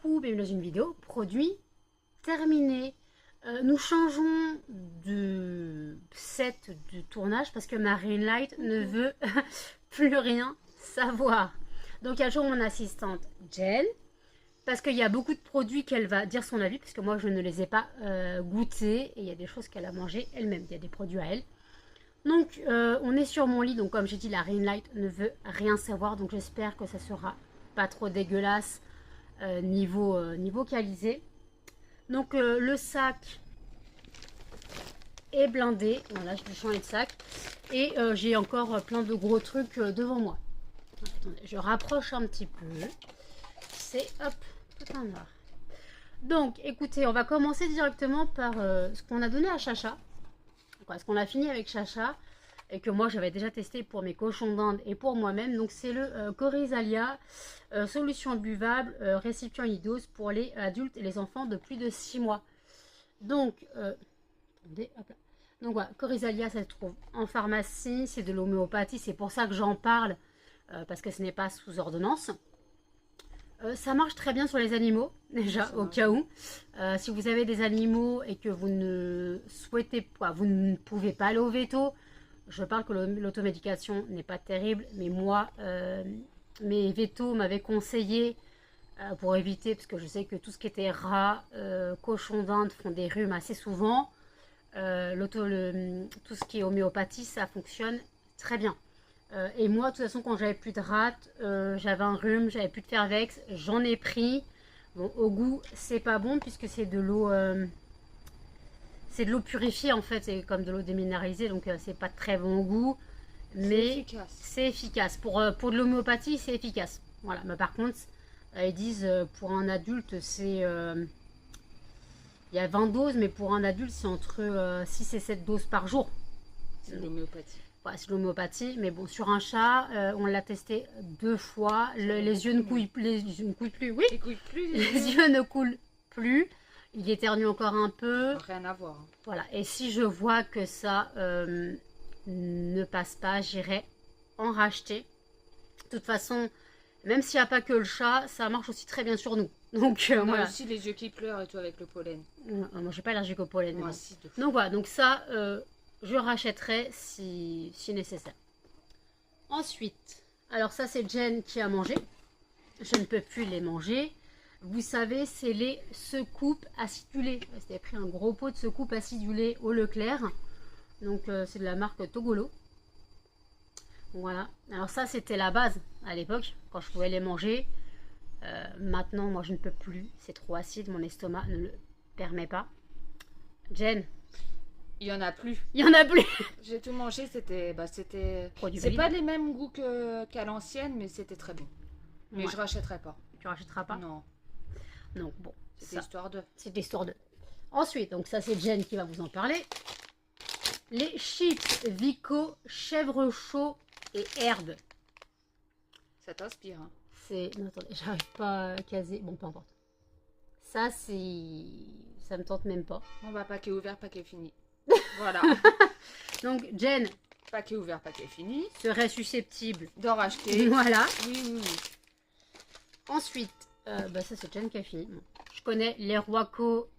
beaucoup, bienvenue dans une vidéo, produit terminé. Nous changeons de set de tournage parce que ma ring light ne veut plus rien savoir. Donc il y a toujours mon assistante Jen, parce qu'il y a beaucoup de produits qu'elle va dire son avis, parce que moi je ne les ai pas goûtés, et il y a des choses qu'elle a mangées elle-même, il y a des produits à elle. Donc on est sur mon lit, donc comme j'ai dit, la ring light ne veut rien savoir, donc j'espère que ça sera pas trop dégueulasse niveau qualité. Donc le sac est blindé, voilà, je vais changer de sac, et j'ai encore plein de gros trucs devant moi. Attendez, je rapproche un petit peu, c'est hop, tout en noir. Donc écoutez, on va commencer directement par ce qu'on a donné à Chacha, ce qu'on a fini avec Chacha, et que moi j'avais déjà testé pour mes cochons d'Inde et pour moi-même. Donc c'est le Corizalia solution buvable récipient unidose pour les adultes et les enfants de plus de 6 mois. Donc attendez, hop là. Donc voilà, Corizalia, ça se trouve en pharmacie, c'est de l'homéopathie, c'est pour ça que j'en parle, parce que ce n'est pas sous ordonnance. Ça marche très bien sur les animaux, déjà, au cas où. Si vous avez des animaux et que vous ne souhaitez pas, vous ne pouvez pas aller au veto, je parle que l'automédication n'est pas terrible, mais moi, mes vétos m'avaient conseillé, pour éviter, parce que je sais que tout ce qui était rats, cochons d'Inde font des rhumes assez souvent, tout ce qui est homéopathie, ça fonctionne très bien. Et moi, de toute façon, quand j'avais plus de rate, j'avais un rhume, j'avais plus de fervex, j'en ai pris. Bon, au goût, c'est pas bon puisque c'est de l'eau purifiée en fait, c'est comme de l'eau déminéralisée, donc c'est pas très bon au goût, mais c'est efficace. Pour de l'homéopathie, c'est efficace. Voilà, mais par contre, ils disent pour un adulte, c'est il y a 20 doses, mais pour un adulte, c'est entre 6 et 7 doses par jour. C'est de l'homéopathie. Ouais, c'est l'homéopathie, mais bon, sur un chat, on l'a testé 2 fois. Les yeux ne coulent plus. Les yeux ne coulent plus, oui. Les yeux ne coulent plus. Il éternue encore un peu. Rien à voir. Voilà. Et si je vois que ça ne passe pas, j'irai en racheter. De toute façon, même s'il n'y a pas que le chat, ça marche aussi très bien sur nous. Donc on voilà. a aussi les yeux qui pleurent et tout avec le pollen. Moi, je suis pas allergique au pollen. Moi, bon. si, Donc voilà. Donc ça. Je rachèterai si nécessaire. Ensuite, alors ça c'est Jen qui a mangé. Je ne peux plus les manger. Vous savez, c'est les secoupes acidulées. C'était pris un gros pot de secoupes acidulées au Leclerc. Donc c'est de la marque Togolo. Voilà. Alors ça c'était la base à l'époque quand je pouvais les manger. Maintenant moi je ne peux plus. C'est trop acide. Mon estomac ne le permet pas. Jen. Il y en a plus. Il y en a plus. J'ai tout mangé, c'était c'est pas les mêmes goûts qu'à l'ancienne, mais c'était très bon. Mais ouais. Je rachèterai pas. Tu rachèteras pas? Non. Donc bon, c'était histoire de. C'était histoire de. Ensuite, donc ça c'est Jen qui va vous en parler. Les chips Vico, chèvre chaud et herbe. Ça t'inspire, hein? C'est... Non, attendez, j'arrive pas à caser. Bon, peu importe. Ça c'est... Ça me tente même pas. Bon bah, paquet ouvert, paquet fini. Voilà. Donc Jen, paquet ouvert, paquet fini, serait susceptible d'en racheter. Voilà. Oui. Ensuite, bah ça c'est Jen qui a fini. Bon. Je connais les Roico,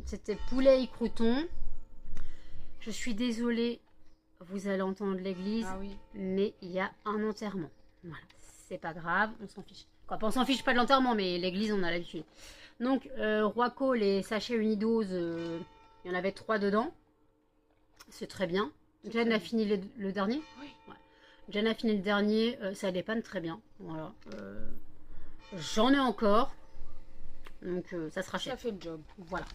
c'était poulet et crouton. Je suis désolée, vous allez entendre l'église, mais il y a un enterrement. Voilà, c'est pas grave, on s'en fiche. Quoi, on s'en fiche pas de l'enterrement, mais l'église on a l'habitude. Donc Roico, les sachets unidose, il y en avait 3 dedans. C'est très bien. Jen a fini le dernier. Oui. Ouais. Jen a fini le dernier. Ça dépanne très bien. Voilà. J'en ai encore. Donc ça se rachète. Ça fait le job. Voilà.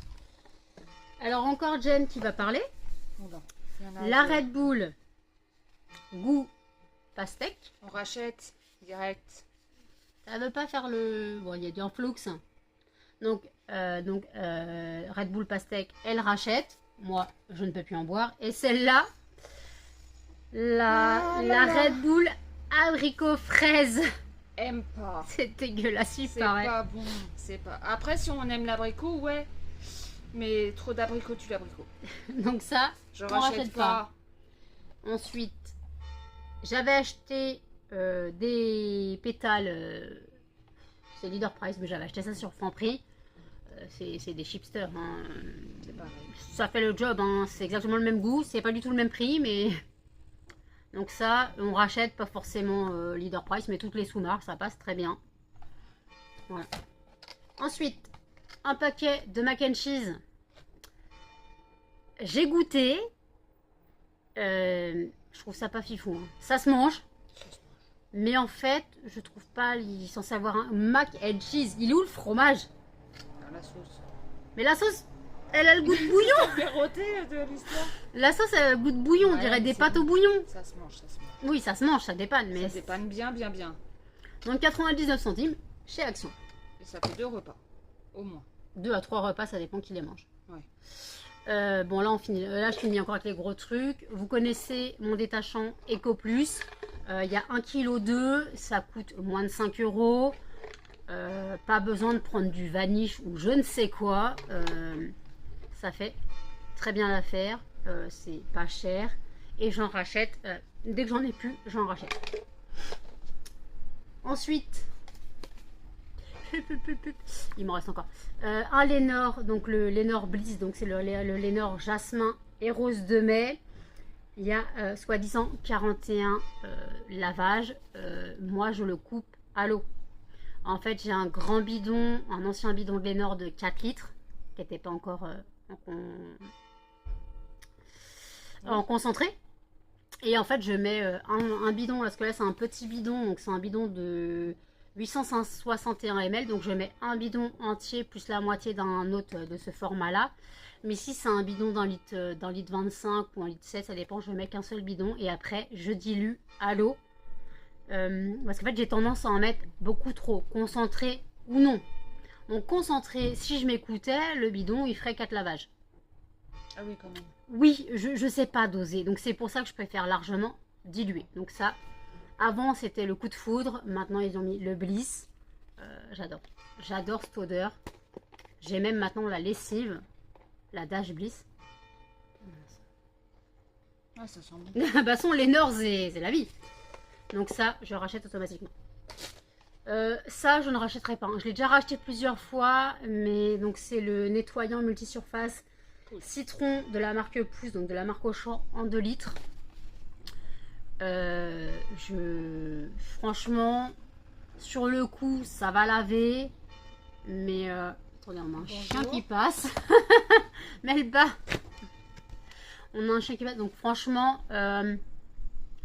Alors encore Jen qui va parler. Bon, la Red Bull goût pastèque. On rachète direct. Ça ne veut pas faire le... Bon, il y a du influx. Donc Red Bull pastèque, elle rachète. Moi, je ne peux plus en boire. Et celle-là, la Red Bull abricot fraise. Aime pas. C'est dégueulasse, il c'est paraît. Pas bon. C'est pas. Après, si on aime l'abricot, ouais. Mais trop d'abricot, tu l'abricot. Donc ça, je rachète pas. Ensuite, j'avais acheté des pétales c'est Leader Price, mais j'avais acheté ça sur Franprix. C'est des chipsters. Hein. C'est pareil. Ça fait le job, hein. C'est exactement le même goût, c'est pas du tout le même prix, mais... Donc ça, on rachète pas forcément Leader Price, mais toutes les sous-marques, ça passe très bien. Voilà. Ensuite, un paquet de mac and cheese. J'ai goûté. Je trouve ça pas fifou. Hein. Ça se mange. Mais en fait, je trouve pas, il est censé avoir un mac and cheese. Il est où le fromage? La sauce. Mais la sauce, elle a le goût de bouillon. Péroté de l'histoire. La sauce, elle a le goût de bouillon. On dirait des pâtes au bouillon. Ça se mange, ça se mange. Oui, ça se mange, ça dépanne. Mais ça dépanne bien, bien, bien. Donc 99 centimes chez Action. Et ça fait 2 repas, au moins. 2 à 3 repas, ça dépend qui les mange. Ouais. Bon, là, on finit. Là, je finis encore avec les gros trucs. Vous connaissez mon détachant Eco Plus. Il y a 1,2 kg. Ça coûte moins de 5 €. Pas besoin de prendre du vaniche ou je ne sais quoi. Ça fait très bien l'affaire. C'est pas cher. Et j'en rachète. Dès que j'en ai plus, j'en rachète. Ensuite, il m'en reste encore. Un Lénor, donc le Lénor Bliss, donc c'est le Lénor Jasmin et Rose de mai. Il y a soi-disant 41 lavages. Moi, je le coupe à l'eau. En fait, j'ai un grand bidon, un ancien bidon de Lénor de 4 litres, qui n'était pas encore en concentré. Et en fait, je mets un bidon, parce que là, c'est un petit bidon, donc c'est un bidon de 861 ml. Donc, je mets un bidon entier plus la moitié d'un autre de ce format-là. Mais si c'est un bidon d'un litre 25 ou un litre 7, ça dépend, je mets qu'un seul bidon. Et après, je dilue à l'eau. Parce qu'en fait, j'ai tendance à en mettre beaucoup trop, concentré ou non. Donc, concentré, si je m'écoutais, le bidon, il ferait 4 lavages. Ah oui, quand même. Oui, je sais pas doser. Donc, c'est pour ça que je préfère largement diluer. Donc, ça, avant, c'était le coup de foudre. Maintenant, ils ont mis le Bliss. J'adore. J'adore cette odeur. J'ai même maintenant la lessive. La Dash Bliss. Ah, ça sent bon. Bah, son Lénor, c'est la vie. Donc ça, je rachète automatiquement. Ça, je ne rachèterai pas. Je l'ai déjà racheté plusieurs fois. Mais donc, c'est le nettoyant multisurface citron de la marque Plus. Donc, de la marque Auchan en 2 litres. Franchement, sur le coup, ça va laver. Mais... attendez, on a un chien qui passe. Melba. On a un chien qui passe. Donc, franchement...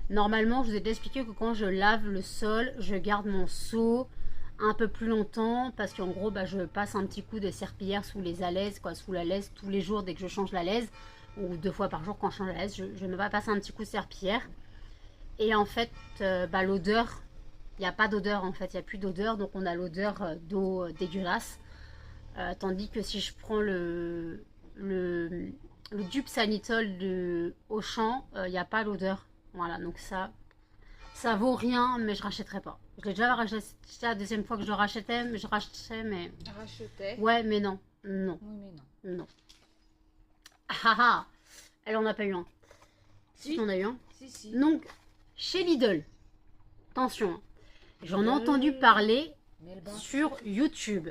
normalement, je vous ai déjà expliqué que quand je lave le sol, je garde mon seau un peu plus longtemps parce qu'en gros, bah, je passe un petit coup de serpillière sous les alaises, quoi, sous la laisse tous les jours dès que je change la laisse ou 2 fois par jour quand je change la laisse, je me vais passer un petit coup de serpillière. Et en fait, bah, l'odeur, il n'y a pas d'odeur en fait, il n'y a plus d'odeur, donc on a l'odeur d'eau dégueulasse. Tandis que si je prends le dupe Sanitol de Auchan, il n'y a pas l'odeur. Voilà, donc ça vaut rien, mais je rachèterai pas. Je l'ai déjà racheté la deuxième fois que je le rachetais, mais je rachetais, mais... Rachetais. Ouais, mais non. Non. Oui, mais non. Non. Ah ah. Elle en a pas eu un. Si. Tu en as eu un. Si. Donc, chez Lidl. Attention. Hein. J'en ai entendu parler sur YouTube.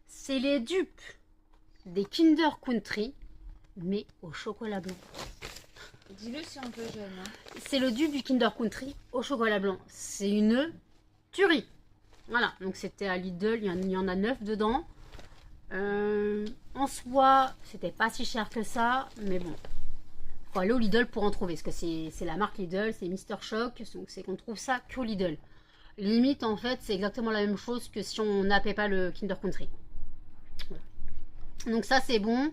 C'est les dupes des Kinder Country, mais au chocolat blanc. Dis-le si un peu jeune. Hein. C'est le dupe du Kinder Country au chocolat blanc. C'est une tuerie. Voilà, donc c'était à Lidl, il y en a 9 dedans. En soi, c'était pas si cher que ça, mais bon. Faut aller au Lidl pour en trouver, parce que c'est la marque Lidl, c'est Mister Shock, donc c'est qu'on trouve ça qu'au Lidl. Limite, en fait, c'est exactement la même chose que si on n'appelait pas le Kinder Country. Voilà. Donc ça, c'est bon.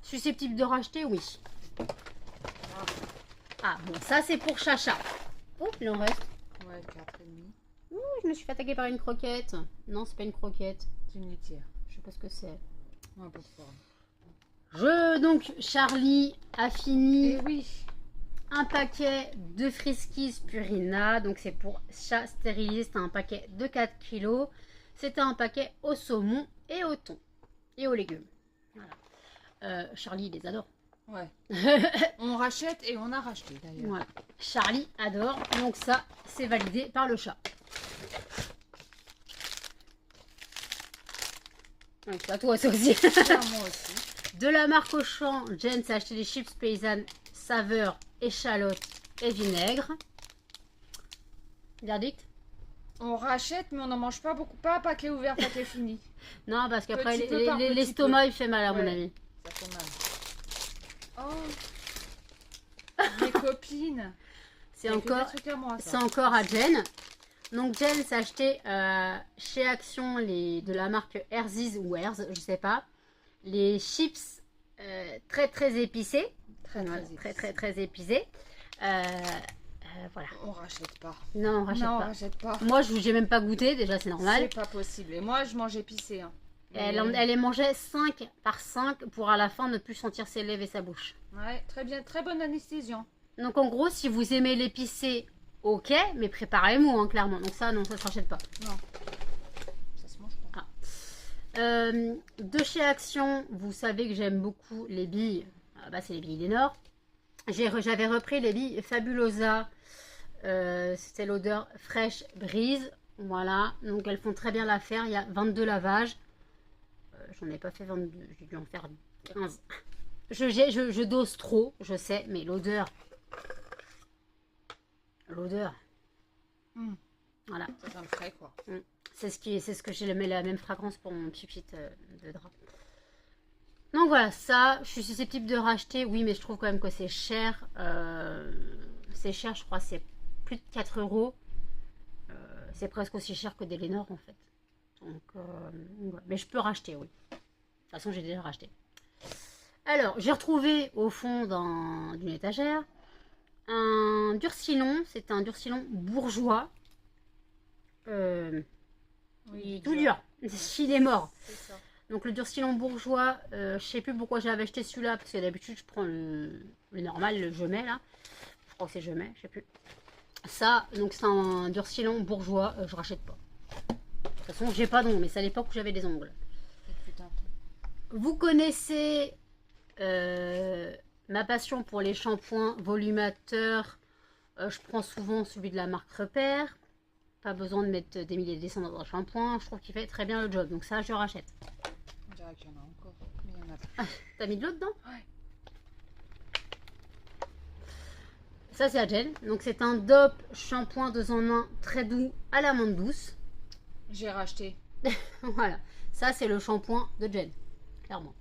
Susceptible de racheter, oui. Ah, bon, ça, c'est pour Chacha. Oh, il en reste. Ouais, 4,5. Ouh, je me suis fait attaquer par une croquette. Non, c'est pas une croquette. C'est une litière. Je sais pas ce que c'est. Ouais, pas de problème. Donc, Charlie a fini Et oui. un paquet de Friskies Purina. Donc, c'est pour chat stérilisé. C'était un paquet de 4 kilos. C'était un paquet au saumon et au thon. Et aux légumes. Voilà. Charlie, il les adore. Ouais. On rachète et on a racheté d'ailleurs. Voilà. Charlie adore. Donc, ça, c'est validé par le chat. Oui, à toi ça aussi. Ah, moi aussi. De la marque Auchan, Jen s'est acheté des chips paysannes saveur échalote et vinaigre. Verdict? On rachète, mais on n'en mange pas beaucoup. Pas paquet ouvert, paquet fini. Non, parce qu'après, Petit peu par petit l'estomac, peu. il fait mal, à mon Ouais. avis. Ça fait mal. Oh, mes copines. C'est Ça fait encore, des trucs à moi, ça. c'est encore à Jen. Donc, Jen s'est acheté chez Action de la marque Herzies ou Herz, je sais pas. Les chips très, très épicés. Très épicés. Voilà. On rachète pas. Non, on rachète Non, on pas. rachète pas. Moi, je n'ai même pas goûté, déjà, c'est normal. C'est pas possible. Et moi, je mange épicé. Hein. Elle les mangeait 5 par 5 pour à la fin ne plus sentir ses lèvres et sa bouche. Ouais, très bien, très bonne anesthésion. Donc en gros, si vous aimez l'épicé, ok, mais préparez-vous, hein, clairement. Donc ça, non, ça se rachète pas. Non, ça se mange pas. De chez Action, vous savez que j'aime beaucoup les billes. Ah, bah, c'est les billes des Nord. J'avais repris les billes Fabulosa. C'était l'odeur fraîche brise. Voilà, donc elles font très bien l'affaire. Il y a 22 lavages. J'en ai pas fait 22, j'ai dû en faire 15. Je dose trop, je sais, mais l'odeur. Voilà. Ça sent le frais, quoi. C'est ce que j'ai la même fragrance pour mon pupit de drap. Donc voilà, ça, je suis susceptible de racheter, oui, mais je trouve quand même que c'est cher. C'est cher, je crois, c'est plus de 4 euros. C'est presque aussi cher que des Lénore en fait. Donc, voilà. Mais je peux racheter, oui. De toute façon, j'ai déjà racheté. Alors, j'ai retrouvé au fond d'une étagère un durcilon. C'est un durcilon bourgeois. Oui, Tout dur. Il est mort. c'est ça. Donc le durcilon bourgeois, je sais plus pourquoi j'avais acheté celui-là, parce que d'habitude je prends le normal, le Jemet là. Je crois que c'est Jemet, je sais plus. Ça, donc c'est un durcilon bourgeois, je rachète pas. De toute façon, j'ai pas d'ongles, mais c'est à l'époque où j'avais des ongles. Putain. Vous connaissez ma passion pour les shampoings volumateurs. Je prends souvent celui de la marque Repère. Pas besoin de mettre des milliers de cents dans un shampoing. Je trouve qu'il fait très bien le job. Donc ça, je rachète. On dirait qu'il y en a encore. Mais il y en a pas. T'as mis de l'eau dedans? Ouais. Ça, c'est à Jen. Donc c'est un DOP shampoing 2 en 1 très doux à l'amande douce. J'ai racheté. Voilà. Ça, c'est le shampoing de Jen. Clairement.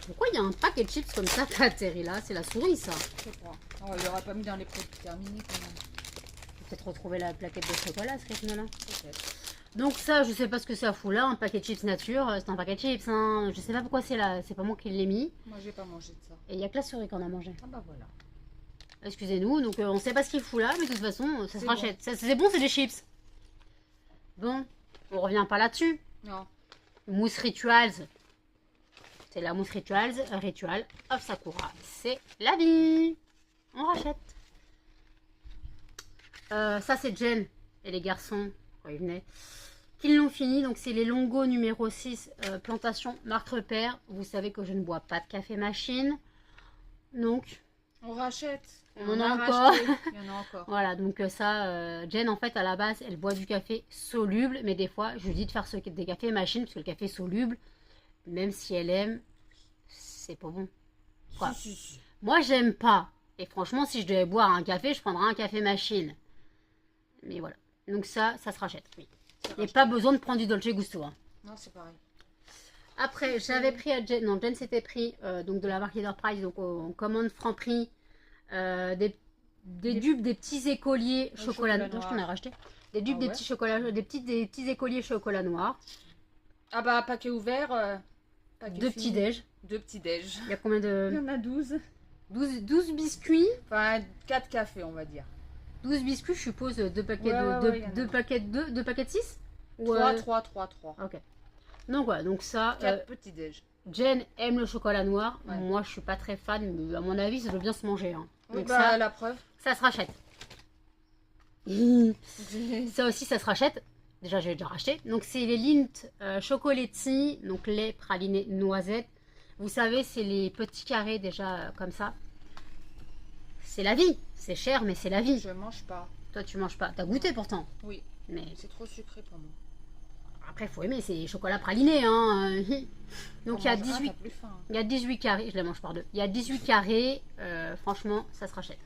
Pourquoi il y a un paquet de chips comme ça qui a atterri là? C'est la souris, ça. Je sais pas. Oh, il l'aurait pas mis dans les produits terminés quand même. Peut-être retrouver la plaquette de chocolat à ce rythme-là. Peut-être. Donc ça, je sais pas ce que ça fout là. Un paquet de chips nature. C'est un paquet de chips. Hein. Je sais pas pourquoi c'est là. C'est pas moi qui l'ai mis. Moi, j'ai pas mangé de ça. Et il y a que la souris qu'on a mangé. Ah bah voilà. Excusez-nous. Donc on sait pas ce qu'il fout là. Mais de toute façon, ça se C'est rachète. C'est bon, c'est des chips. Bon, on revient pas là-dessus. Non. Mousse Rituals. C'est la mousse Rituals. Ritual of Sakura. C'est la vie. On rachète. Ça, c'est Jen et les garçons. Quand ils venaient. Qu'ils l'ont fini. Donc, c'est les Longo numéro 6. Plantation Marc Repère. Vous savez que je ne bois pas de café machine. Donc, On rachète. On en a racheté. encore. Il y en a encore. voilà. Donc, ça, Jen, en fait, à la base, elle boit du café soluble. Mais des fois, je lui dis de faire des cafés machine. Parce que le café soluble, même si elle aime, c'est pas bon. Quoi. Si. Moi, j'aime pas. Et franchement, si je devais boire un café, je prendrais un café machine. Mais voilà. Donc ça se rachète, oui. Il n'y a pas besoin de prendre du Dolce Gusto. Hein. Non, c'est pareil. Après, j'avais pris à Jen... Non, Jen s'était pris donc de la marque Leader Price, donc en commande Franprix, des dupes des petits écoliers chocolat noir. Je t'en ai racheté. Des dupes des petits chocolats, des petits écoliers chocolat noir. Ah bah, paquet ouvert. Paquet Deux fini. petits déj. 2 petits déj. Il y a combien Il y de... en a 12. 12 biscuits. Enfin, 4 cafés, on va dire. 12 biscuits, je suppose, 2 paquets Ouais, de... ouais, il y en a. 2 paquets de 2 paquets de 6 3. Ok. Donc voilà, donc ça... 4 petits déj. Jen aime le chocolat noir. Ouais. Moi, je suis pas très fan, mais à mon avis, ça doit bien se manger. Hein. Oui, Donc bah, la preuve. ça se rachète. Ça aussi, ça se rachète. Déjà, j'ai déjà racheté. Donc, c'est les Lindt Chocoletti, donc lait praliné noisette. Vous savez, c'est les petits carrés déjà comme ça. C'est la vie. C'est cher, mais c'est la vie. Je mange pas. Toi, tu manges pas. T'as goûté pourtant. Oui. Mais C'est trop sucré pour moi. après, faut aimer, c'est chocolat praliné. Hein. Donc il y a T'en manges un, 18, t'as plus faim. il y a 18 carrés, je les mange par deux. Il y a 18 carrés, franchement, ça se rachète.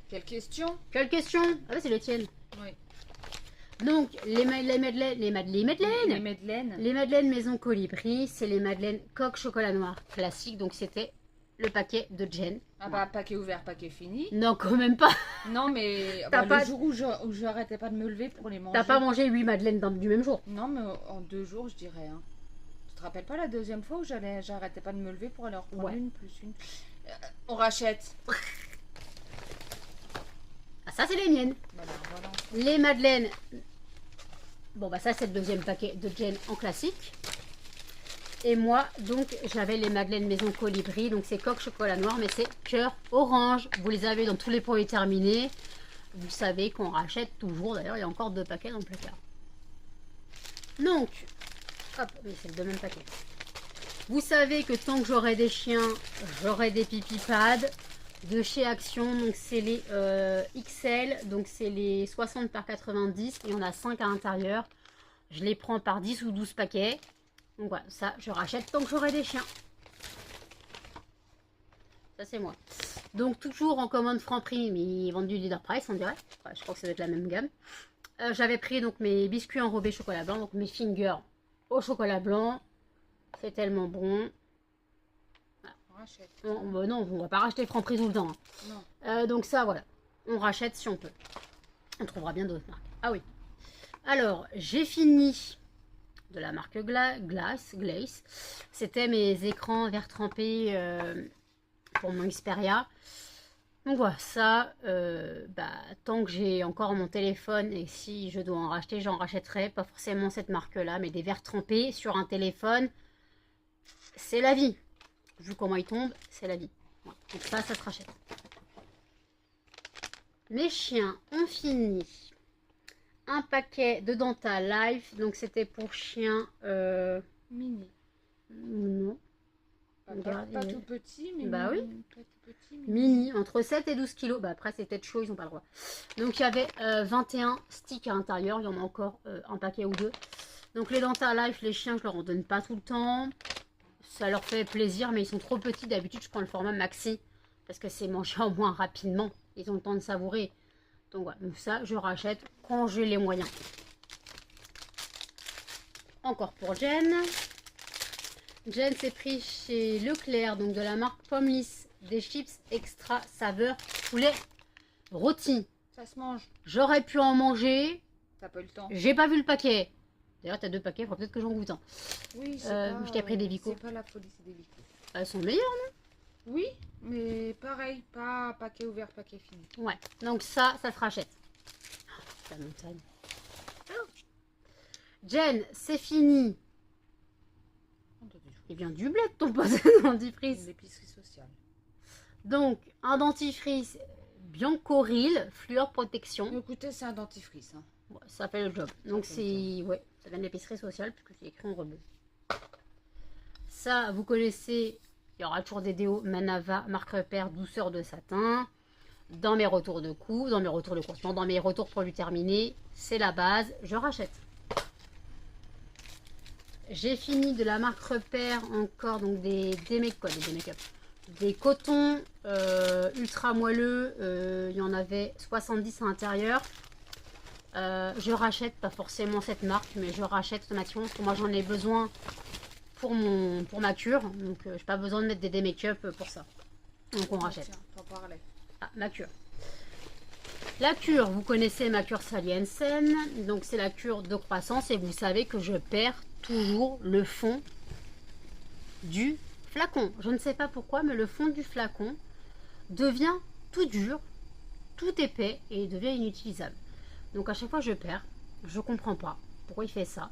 Quelle question? Quelle question? Ah ouais, c'est les tiennes. Oui. Donc, les madeleines, Les madeleines. les madeleines maison colibri, c'est les madeleines coque chocolat noir classique. Donc, c'était le paquet de Jen. Ah bah, paquet ouvert, paquet fini. Non, quand même pas. Non, mais T'as pas- le jour où je arrêtais pas de me lever pour les manger. T'as pas mangé 8 madeleines du même jour. Non, mais en 2 jours, je dirais. Hein. Tu te rappelles pas la deuxième fois où j'arrêtais pas de me lever pour aller en reprendre Ouais. une plus une. On rachète. Ah, ça, c'est les miennes. Bah, voilà. Les madeleines. Bon, bah, ça, c'est le deuxième paquet de Jen en classique. Et moi, donc, j'avais les madeleines maison colibri. Donc, c'est coque chocolat noir, mais c'est cœur orange. Vous les avez dans tous les produits terminés. Vous savez qu'on rachète toujours. D'ailleurs, il y a encore 2 paquets dans le placard. Donc, hop, oui, c'est le même paquet. Vous savez que tant que j'aurai des chiens, j'aurai des pipi pads de chez Action. Donc, c'est les XL. Donc, c'est les 60 par 90. Et on a 5 à l'intérieur. Je les prends par 10 ou 12 paquets. Donc, voilà, ça, je rachète tant que j'aurai des chiens. Ça, c'est moi. Donc, toujours en commande Franprix, mais ils vendent du Leader Price, on dirait. Ouais, je crois que c'est avec la même gamme. J'avais pris donc mes biscuits enrobés chocolat blanc, donc mes fingers au chocolat blanc. C'est tellement bon. On rachète. Non, bah non, on va pas racheter Franprix tout le temps. Hein. Non. Donc ça, voilà. On rachète si on peut. On trouvera bien d'autres marques. Ah oui. Alors, j'ai fini de la marque Glace. C'était mes écrans verre trempé pour mon Xperia. Donc voilà, ça, tant que j'ai encore mon téléphone et si je dois en racheter, j'en rachèterai. Pas forcément cette marque-là, mais des verres trempés sur un téléphone, c'est la vie. Vu comment ils tombent, c'est la vie. Voilà. Donc ça se rachète. Mes chiens ont fini un paquet de Dental Life. Donc c'était pour chiens... Mini. Non. Pas tout petit, mais bah mini. Oui. Pas tout petit, mais Mini, entre 7 et 12 kilos. Bah après, c'est peut-être chaud, ils n'ont pas le droit. Donc, il y avait 21 sticks à l'intérieur. Il y en a encore un paquet ou 2. Donc, les Dental Life, les chiens, je leur en donne pas tout le temps. Ça leur fait plaisir, mais ils sont trop petits. D'habitude, je prends le format maxi. Parce que c'est mangé au moins rapidement. Ils ont le temps de savourer. Donc, voilà. Donc, ça, je rachète quand j'ai les moyens. Encore pour Jen. Jen s'est pris chez Leclerc, donc de la marque Pomme Lisse, des chips extra saveur poulet rôti. ça se mange. J'aurais pu en manger, T'as pas eu le temps. j'ai pas vu le paquet. D'ailleurs, t'as 2 paquets, il faut peut-être que j'en goûte un. Oui, c'est je t'ai pris des Vico. C'est pas la folie, c'est des Vico. Elles sont meilleures. Oui, mais pareil, pas paquet ouvert, paquet fini. Ouais, donc ça se rachète. Oh, la montagne. Jen, c'est fini. Il vient du bled ton pote dentifrice. L'épicerie sociale. Donc, un dentifrice Biancoril, fluor protection. Écoutez, c'est un dentifrice. Hein. Ouais, ça fait le job. Donc, fait c'est. Ouais, ça vient de l'épicerie sociale, puisque c'est écrit en rebeu. Ça, vous connaissez, il y aura toujours des déos Manava, marque repère, douceur de satin. Dans mes retours de coups, dans mes retours de course, dans mes retours produits terminés, c'est la base, je rachète. J'ai fini de la marque repère encore donc des make-up. Des cotons ultra moelleux, il y en avait 70 à l'intérieur. Je rachète, pas forcément cette marque, mais je rachète automatiquement parce que moi j'en ai besoin pour ma cure. Donc j'ai pas besoin de mettre des make-up pour ça. Donc on rachète. Tiens, t'en parlais. Ah, ma cure. La cure, vous connaissez ma cure Sally Hansen. Donc c'est la cure de croissance et vous savez que je perds toujours le fond du flacon. Je ne sais pas pourquoi, mais le fond du flacon devient tout dur, tout épais et devient inutilisable. Donc à chaque fois je perds. Je comprends pas pourquoi il fait ça.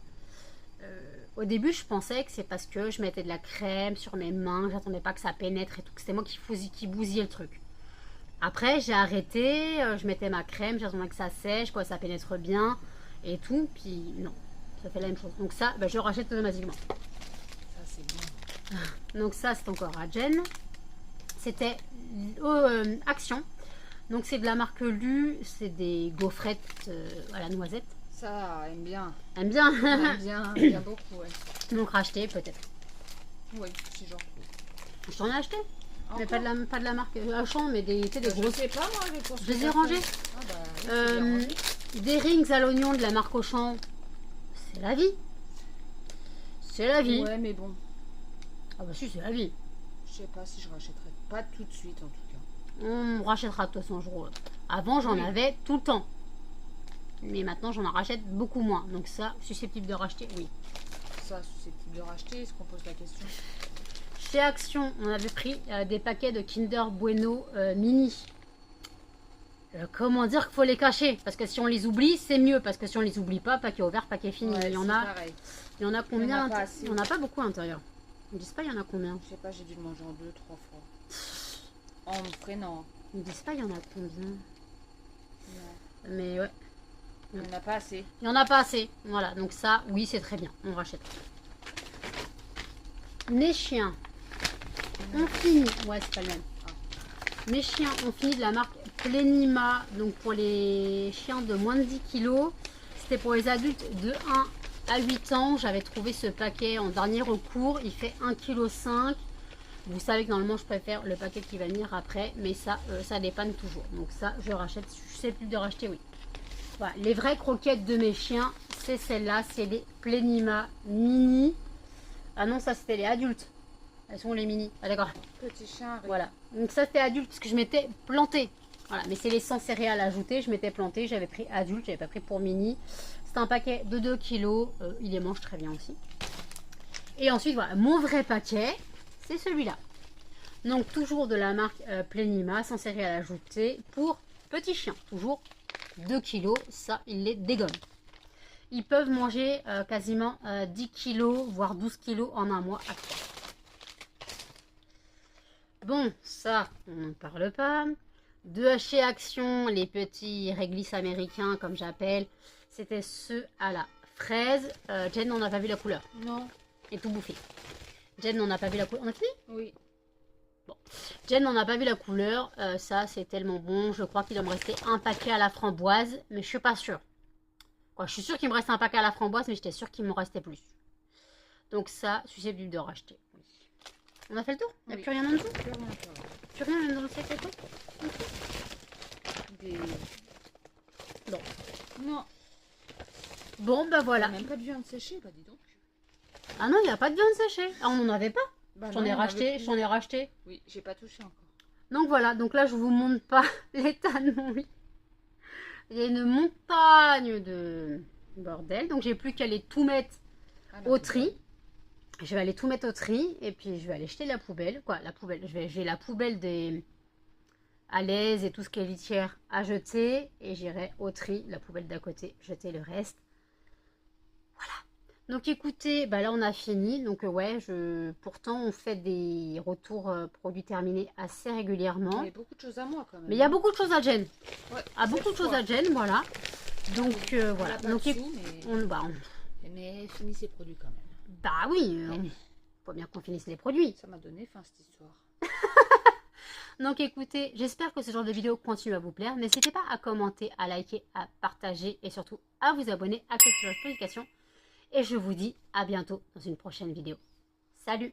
Au début je pensais que c'est parce que je mettais de la crème sur mes mains, j'attendais pas que ça pénètre et tout, que c'était moi qui bousillais le truc. Après j'ai arrêté, je mettais ma crème, j'attendais que ça sèche, quoi, ça pénètre bien et tout, puis non, ça fait la même chose. Donc ça, je rachète automatiquement. Ça, c'est bien. Donc ça c'est encore à Jen. C'était Action. Donc c'est de la marque Lu, c'est des gaufrettes à la noisette. Ça, aime bien. Aime bien. Aime bien beaucoup, ouais. Donc racheter peut-être. Oui, si j'en trouve. Je t'en ai acheté. Mais Encore pas de la marque Auchan, mais des, tu sais, des Je grosses. sais pas, moi, les courses. Je les ai rangées. Ah bah, oui, tu les as rangées. Des rings à l'oignon de la marque Auchan. C'est la vie. C'est la vie. Ouais, mais bon, Ah bah si, c'est la vie. je sais pas si je rachèterai. Pas tout de suite, en tout cas. On rachètera de toute façon. Avant, j'en Oui. avais tout le temps. Mais maintenant, j'en rachète beaucoup moins. Donc ça, susceptible de racheter, oui. Ça, susceptible de racheter, est-ce qu'on pose la question? Chez Action, on avait pris des paquets de Kinder Bueno mini. Comment dire qu'il faut les cacher? Parce que si on les oublie, c'est mieux. Parce que si on les oublie pas, paquet ouvert, paquet fini. Ouais, il y en c'est a. pareil. Il y en a combien? pas assez. Il y en a pas beaucoup à l'intérieur. Ils me disent pas il y en a combien. Je sais pas, j'ai dû le manger en 2-3 fois. En me freinant. Ils me disent pas il y en a combien. Non, Mais ouais, il n'y en a pas assez. il y en a pas assez. Voilà, donc ça, oui, c'est très bien. On rachète. Mes chiens. On finit. Ouais, c'est pas le même. Mes chiens ont fini de la marque Plenima. Donc pour les chiens de moins de 10 kilos. C'était pour les adultes de 1 à 8 ans. J'avais trouvé ce paquet en dernier recours. Il fait 1,5 kg. Vous savez que normalement je préfère le paquet qui va venir après. Mais ça, ça dépanne toujours. Donc ça, je rachète. Je sais plus de racheter, oui. Voilà, les vraies croquettes de mes chiens, c'est celles-là. C'est les Plenima Mini. Ah non, ça c'était les adultes. Elles sont les mini. Ah d'accord. Petit chien, arrive. Voilà. Donc ça c'était adulte parce que je m'étais plantée. Voilà, mais c'est les 100 céréales ajoutées. Je m'étais plantée. J'avais pris adulte. J'avais pas pris pour mini. C'est un paquet de 2 kilos. Il les mange très bien aussi. Et ensuite, voilà, mon vrai paquet, c'est celui-là. Donc toujours de la marque Plenima, sans céréales ajoutées pour petits chiens. Toujours 2 kilos. Ça, il les dégomme. Ils peuvent manger quasiment 10 kilos, voire 12 kilos en un mois à trois. Bon, ça, on n'en parle pas. De chez Action, les petits réglisses américains, comme j'appelle, c'était ceux à la fraise. Jen n'en a pas vu la couleur. Non. Et tout bouffé. Jen n'en a pas vu la couleur. On a fini? Oui. Bon. Jen n'en a pas vu la couleur. Ça, c'est tellement bon. Je crois qu'il doit me rester un paquet à la framboise, mais je suis pas sûre. Quoi, je suis sûre qu'il me reste un paquet à la framboise, mais j'étais sûre qu'il m'en restait plus. Donc ça, susceptible de racheter. Oui. On a fait le tour? Il n'y a Oui. plus rien en dessous? Plus rien à faire. Plus rien même dans le sac et tout? Des... Bon. Non. Bon, bah Voilà. voilà. Même pas de viande séchée, bah dis donc. Ah non, il n'y a pas de viande séchée. Ah, on n'en avait pas. Bah J'en non, ai il y en racheté, avait plus. j'en ai racheté. Oui, j'ai pas touché encore. Donc voilà, donc là je vous montre pas l'état de mon lit. Il y a une montagne de bordel, donc j'ai plus qu'à aller tout mettre au tri. Je vais aller tout mettre au tri et puis je vais aller jeter la poubelle. Quoi, la poubelle, j'ai la poubelle des à l'aise et tout ce qui est litière à jeter et j'irai au tri, la poubelle d'à côté, jeter le reste. Voilà. Donc écoutez, bah là on a fini. Donc ouais, pourtant on fait des retours produits terminés assez régulièrement. Il y a beaucoup de choses à moi quand même. Mais il y a beaucoup de choses à Jen. Ouais, Ah, beaucoup de choses à Jen, voilà. Donc On voilà. a pas Donc de sous, mais... mais mais finit ses produits quand même. bah oui, faut bien qu'on finisse les produits. Ça m'a donné faim cette histoire. Donc écoutez, j'espère que ce genre de vidéo continue à vous plaire. N'hésitez pas à commenter, à liker, à partager et surtout à vous abonner, à cliquer sur la notification. Et je vous dis à bientôt dans une prochaine vidéo. Salut!